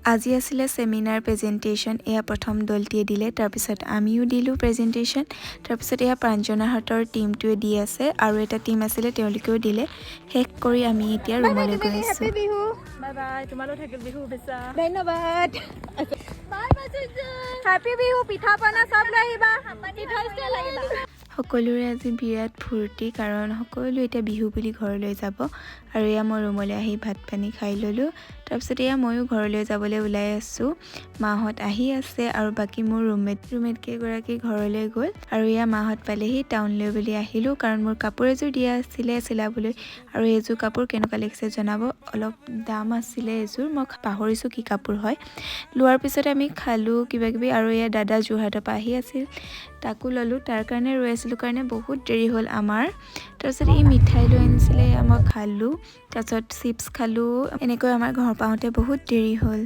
আজি আছিলে seminar presentation এয়া প্ৰথম দলটিয়ে দিলে তাৰপিছত আমিও দিলো প্ৰেজেন্টেশন তাৰপিছত এয়া প্ৰাঞ্জনাহতৰ টিমটোৱে দি আছে আৰু এটা টিম আছিলে তেওঁলোকেও দিলে শেষ কৰি আমি এতিয়া ৰুমলৈ গৈ আছো বাই বাই তোমালৈ থাকিল বিহু শুভেচ্ছা ধন্যবাদ বাই বাই হ্যাপি বিহু পিঠা পনা সব লাইবা পিঠা ষ্টে লাইবা সকলোৰে আজি বিৰাট ফূৰ্তি কাৰণ সকলো এতিয়া বিহু বুলি ঘৰলৈ যাব আৰু এয়া মই ৰুমলৈ আহি ভাত পানী খাই ললো তাৰপিছত এয়া ময়ো ঘৰলৈ যাবলৈ ওলাই আছো মাহত আহি আছে আৰু বাকি মোৰ ৰুমমেট কেইগৰাকী ঘৰলৈ গ'ল আৰু এয়া মাহত পালেহি টাউনলৈ বুলি আহিলো কাৰণ মোৰ কাপোৰ এযোৰ দিয়া আছিলে চিলাবলৈ আৰু এযোৰ কাপোৰ কেনেকুৱা লাগিছে জনাব অলপ দাম আছিলে এযোৰ মই পাহৰিছো কি কাপোৰ হয় লোৱাৰ পিছত আমি খালো কিবা কিবি আৰু এয়া দাদা যোৰহাটৰ পৰা আহি আছিল তাকো ললো তাৰ কাৰণে ৰৈ আছিলো কাৰণে বহুত দেৰি হ'ল আমাৰ তাৰপিছত এই মিঠাই লৈ আনিছিলে মই খালো তাৰপিছত চিপছ খালো এনেকৈ আমাৰ ঘৰ পাওঁতে বহুত দেৰি হ'ল